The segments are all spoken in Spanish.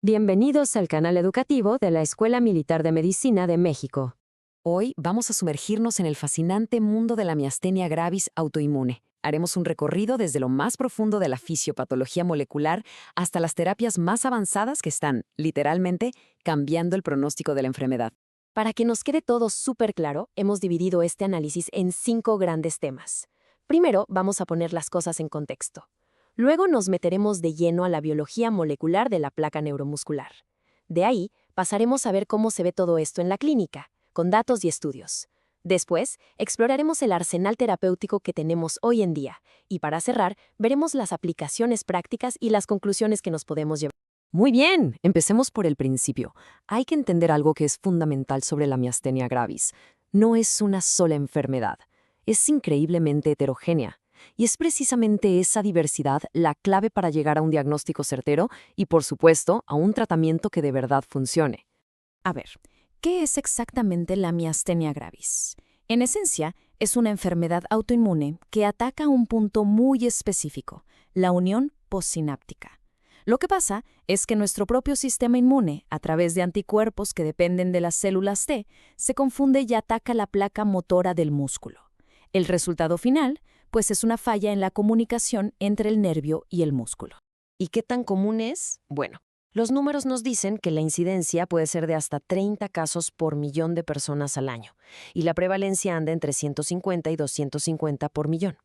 Bienvenidos al canal educativo de la Escuela Militar de Medicina de México. Hoy vamos a sumergirnos en el fascinante mundo de la miastenia gravis autoinmune. Haremos un recorrido desde lo más profundo de la fisiopatología molecular hasta las terapias más avanzadas que están, literalmente, cambiando el pronóstico de la enfermedad. Para que nos quede todo súper claro, hemos dividido este análisis en 5 grandes temas. Primero, vamos a poner las cosas en contexto. Luego nos meteremos de lleno a la biología molecular de la placa neuromuscular. De ahí, pasaremos a ver cómo se ve todo esto en la clínica, con datos y estudios. Después, exploraremos el arsenal terapéutico que tenemos hoy en día, y para cerrar, veremos las aplicaciones prácticas y las conclusiones que nos podemos llevar. Muy bien, empecemos por el principio. Hay que entender algo que es fundamental sobre la miastenia gravis. No es una sola enfermedad. Es increíblemente heterogénea. Y es precisamente esa diversidad la clave para llegar a un diagnóstico certero y, por supuesto, a un tratamiento que de verdad funcione. A ver, ¿qué es exactamente la miastenia gravis? En esencia, es una enfermedad autoinmune que ataca un punto muy específico, la unión postsináptica. Lo que pasa es que nuestro propio sistema inmune, a través de anticuerpos que dependen de las células T, se confunde y ataca la placa motora del músculo. El resultado final, pues, es una falla en la comunicación entre el nervio y el músculo. ¿Y qué tan común es? Bueno, los números nos dicen que la incidencia puede ser de hasta 30 casos por millón de personas al año, y la prevalencia anda entre 150 y 250 por millón.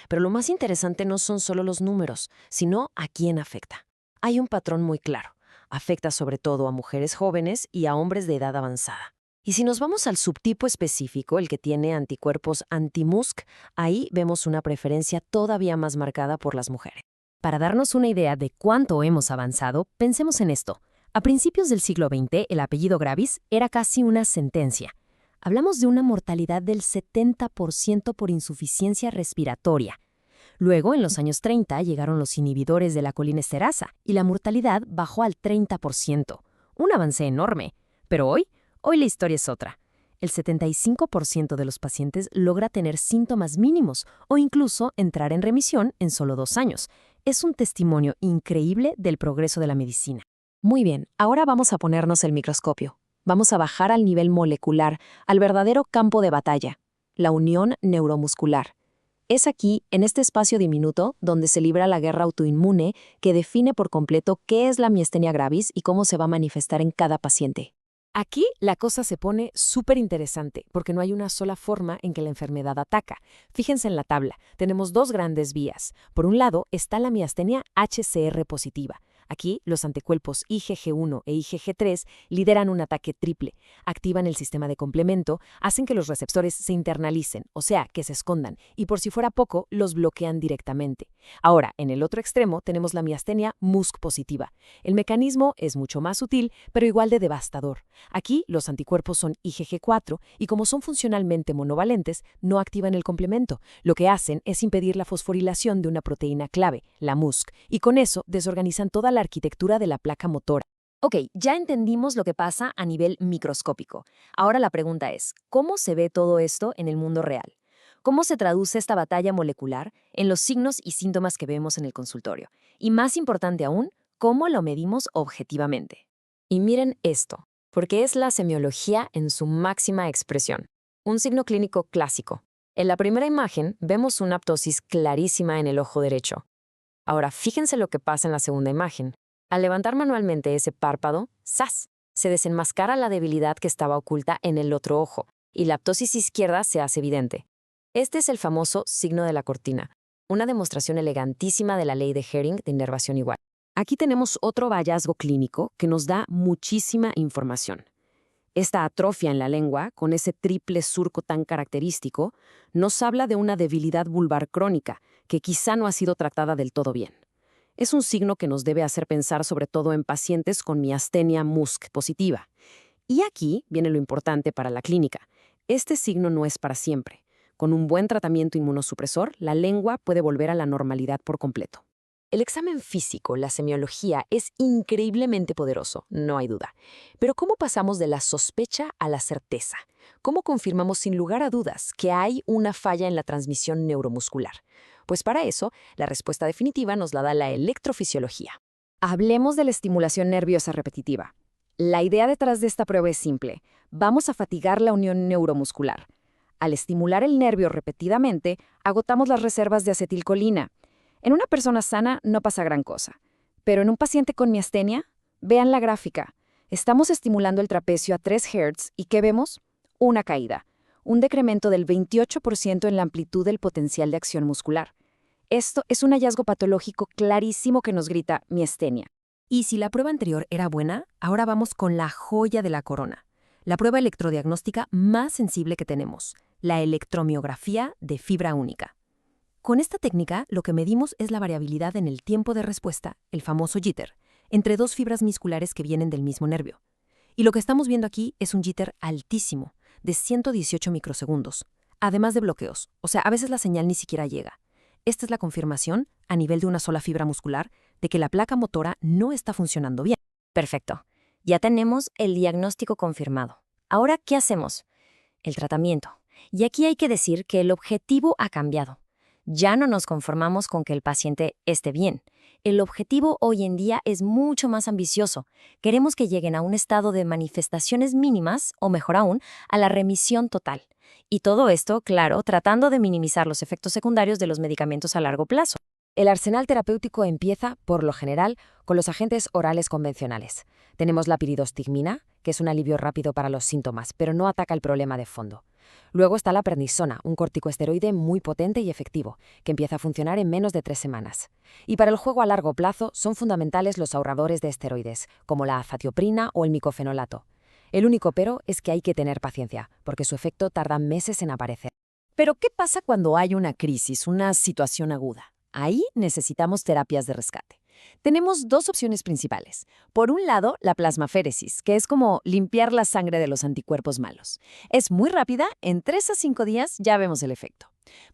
Pero lo más interesante no son solo los números, sino a quién afecta. Hay un patrón muy claro. Afecta sobre todo a mujeres jóvenes y a hombres de edad avanzada. Y si nos vamos al subtipo específico, el que tiene anticuerpos anti-MuSK, ahí vemos una preferencia todavía más marcada por las mujeres. Para darnos una idea de cuánto hemos avanzado, pensemos en esto. A principios del siglo XX, el apellido Gravis era casi una sentencia. Hablamos de una mortalidad del 70% por insuficiencia respiratoria. Luego, en los años 30, llegaron los inhibidores de la colinesterasa y la mortalidad bajó al 30%. Un avance enorme. Pero hoy la historia es otra. El 75% de los pacientes logra tener síntomas mínimos o incluso entrar en remisión en solo 2 años. Es un testimonio increíble del progreso de la medicina. Muy bien, ahora vamos a ponernos el microscopio. Vamos a bajar al nivel molecular, al verdadero campo de batalla, la unión neuromuscular. Es aquí, en este espacio diminuto, donde se libra la guerra autoinmune que define por completo qué es la miastenia gravis y cómo se va a manifestar en cada paciente. Aquí la cosa se pone súper interesante porque no hay una sola forma en que la enfermedad ataca. Fíjense en la tabla, tenemos 2 grandes vías. Por un lado está la miastenia HCR positiva. Aquí, los anticuerpos IgG1 e IgG3 lideran un ataque triple, activan el sistema de complemento, hacen que los receptores se internalicen, o sea, que se escondan, y por si fuera poco, los bloquean directamente. Ahora, en el otro extremo tenemos la miastenia MuSK positiva. El mecanismo es mucho más sutil, pero igual de devastador. Aquí, los anticuerpos son IgG4 y como son funcionalmente monovalentes, no activan el complemento. Lo que hacen es impedir la fosforilación de una proteína clave, la MuSK, y con eso desorganizan toda la arquitectura de la placa motora. Ok, ya entendimos lo que pasa a nivel microscópico. Ahora la pregunta es, ¿cómo se ve todo esto en el mundo real? ¿Cómo se traduce esta batalla molecular en los signos y síntomas que vemos en el consultorio? Y más importante aún, ¿cómo lo medimos objetivamente? Y miren esto, porque es la semiología en su máxima expresión. Un signo clínico clásico. En la primera imagen vemos una ptosis clarísima en el ojo derecho. Ahora, fíjense lo que pasa en la segunda imagen. Al levantar manualmente ese párpado, ¡zas!, se desenmascara la debilidad que estaba oculta en el otro ojo, y la ptosis izquierda se hace evidente. Este es el famoso signo de la cortina, una demostración elegantísima de la ley de Hering de inervación igual. Aquí tenemos otro hallazgo clínico que nos da muchísima información. Esta atrofia en la lengua, con ese triple surco tan característico, nos habla de una debilidad vulvar crónica que quizá no ha sido tratada del todo bien. Es un signo que nos debe hacer pensar sobre todo en pacientes con miastenia MuSK positiva. Y aquí viene lo importante para la clínica. Este signo no es para siempre. Con un buen tratamiento inmunosupresor, la lengua puede volver a la normalidad por completo. El examen físico, la semiología, es increíblemente poderoso, no hay duda. Pero ¿cómo pasamos de la sospecha a la certeza? ¿Cómo confirmamos sin lugar a dudas que hay una falla en la transmisión neuromuscular? Pues para eso, la respuesta definitiva nos la da la electrofisiología. Hablemos de la estimulación nerviosa repetitiva. La idea detrás de esta prueba es simple. Vamos a fatigar la unión neuromuscular. Al estimular el nervio repetidamente, agotamos las reservas de acetilcolina. En una persona sana no pasa gran cosa. Pero en un paciente con miastenia, vean la gráfica. Estamos estimulando el trapecio a 3 Hz y ¿qué vemos? Una caída. Un decremento del 28% en la amplitud del potencial de acción muscular. Esto es un hallazgo patológico clarísimo que nos grita miastenia. Y si la prueba anterior era buena, ahora vamos con la joya de la corona. La prueba electrodiagnóstica más sensible que tenemos, la electromiografía de fibra única. Con esta técnica, lo que medimos es la variabilidad en el tiempo de respuesta, el famoso jitter, entre dos fibras musculares que vienen del mismo nervio. Y lo que estamos viendo aquí es un jitter altísimo, de 118 microsegundos, además de bloqueos, o sea, a veces la señal ni siquiera llega. Esta es la confirmación, a nivel de una sola fibra muscular, de que la placa motora no está funcionando bien. Perfecto. Ya tenemos el diagnóstico confirmado. Ahora, ¿qué hacemos? El tratamiento. Y aquí hay que decir que el objetivo ha cambiado. Ya no nos conformamos con que el paciente esté bien. El objetivo hoy en día es mucho más ambicioso. Queremos que lleguen a un estado de manifestaciones mínimas, o mejor aún, a la remisión total. Y todo esto, claro, tratando de minimizar los efectos secundarios de los medicamentos a largo plazo. El arsenal terapéutico empieza, por lo general, con los agentes orales convencionales. Tenemos la piridostigmina, que es un alivio rápido para los síntomas, pero no ataca el problema de fondo. Luego está la prednisona, un corticoesteroide muy potente y efectivo, que empieza a funcionar en menos de 3 semanas. Y para el juego a largo plazo son fundamentales los ahorradores de esteroides, como la azatioprina o el micofenolato. El único pero es que hay que tener paciencia, porque su efecto tarda meses en aparecer. Pero, ¿qué pasa cuando hay una crisis, una situación aguda? Ahí necesitamos terapias de rescate. Tenemos dos opciones principales. Por un lado, la plasmaféresis, que es como limpiar la sangre de los anticuerpos malos. Es muy rápida, en 3 a 5 días ya vemos el efecto.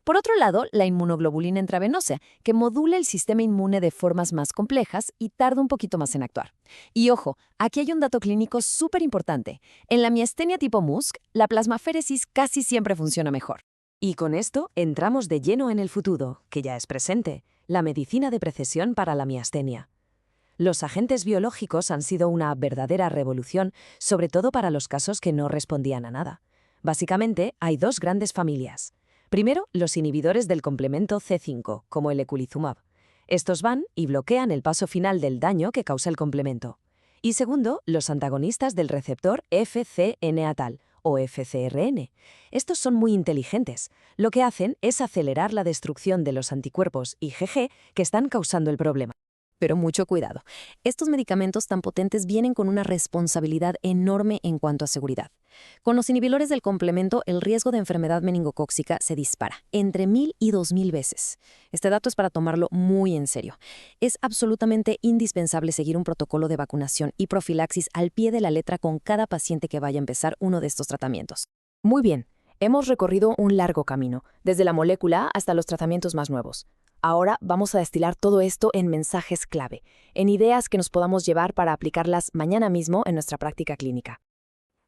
Por otro lado, la inmunoglobulina intravenosa, que modula el sistema inmune de formas más complejas y tarda un poquito más en actuar. Y ojo, aquí hay un dato clínico súper importante. En la miastenia tipo MuSK, la plasmaféresis casi siempre funciona mejor. Y con esto entramos de lleno en el futuro, que ya es presente, la medicina de precisión para la miastenia. Los agentes biológicos han sido una verdadera revolución, sobre todo para los casos que no respondían a nada. Básicamente, hay dos grandes familias. Primero, los inhibidores del complemento C5, como el eculizumab. Estos van y bloquean el paso final del daño que causa el complemento. Y segundo, los antagonistas del receptor FcNatal, o FcRn. Estos son muy inteligentes. Lo que hacen es acelerar la destrucción de los anticuerpos IgG que están causando el problema. Pero mucho cuidado. Estos medicamentos tan potentes vienen con una responsabilidad enorme en cuanto a seguridad. Con los inhibidores del complemento, el riesgo de enfermedad meningocócica se dispara, entre 1000 y 2000 veces. Este dato es para tomarlo muy en serio. Es absolutamente indispensable seguir un protocolo de vacunación y profilaxis al pie de la letra con cada paciente que vaya a empezar uno de estos tratamientos. Muy bien, hemos recorrido un largo camino, desde la molécula hasta los tratamientos más nuevos. Ahora vamos a destilar todo esto en mensajes clave, en ideas que nos podamos llevar para aplicarlas mañana mismo en nuestra práctica clínica.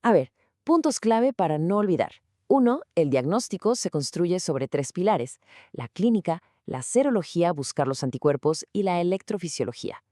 A ver, puntos clave para no olvidar. 1. El diagnóstico se construye sobre 3 pilares: la clínica, la serología, buscar los anticuerpos, y la electrofisiología.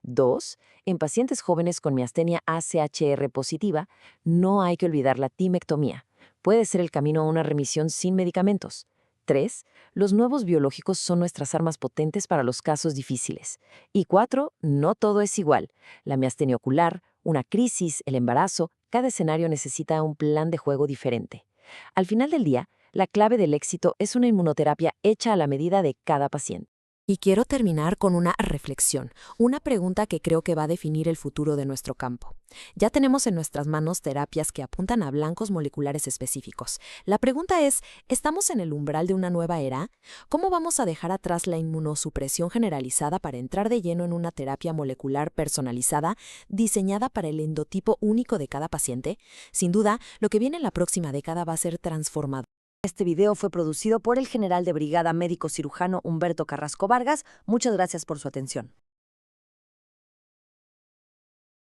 2. En pacientes jóvenes con miastenia AChR positiva, no hay que olvidar la timectomía. Puede ser el camino a una remisión sin medicamentos. 3. Los nuevos biológicos son nuestras armas potentes para los casos difíciles. Y 4. No todo es igual. La miastenia ocular, una crisis, el embarazo, cada escenario necesita un plan de juego diferente. Al final del día, la clave del éxito es una inmunoterapia hecha a la medida de cada paciente. Y quiero terminar con una reflexión, una pregunta que creo que va a definir el futuro de nuestro campo. Ya tenemos en nuestras manos terapias que apuntan a blancos moleculares específicos. La pregunta es, ¿estamos en el umbral de una nueva era? ¿Cómo vamos a dejar atrás la inmunosupresión generalizada para entrar de lleno en una terapia molecular personalizada, diseñada para el endotipo único de cada paciente? Sin duda, lo que viene en la próxima década va a ser transformador. Este video fue producido por el general de brigada médico cirujano Humberto Carrasco Vargas. Muchas gracias por su atención.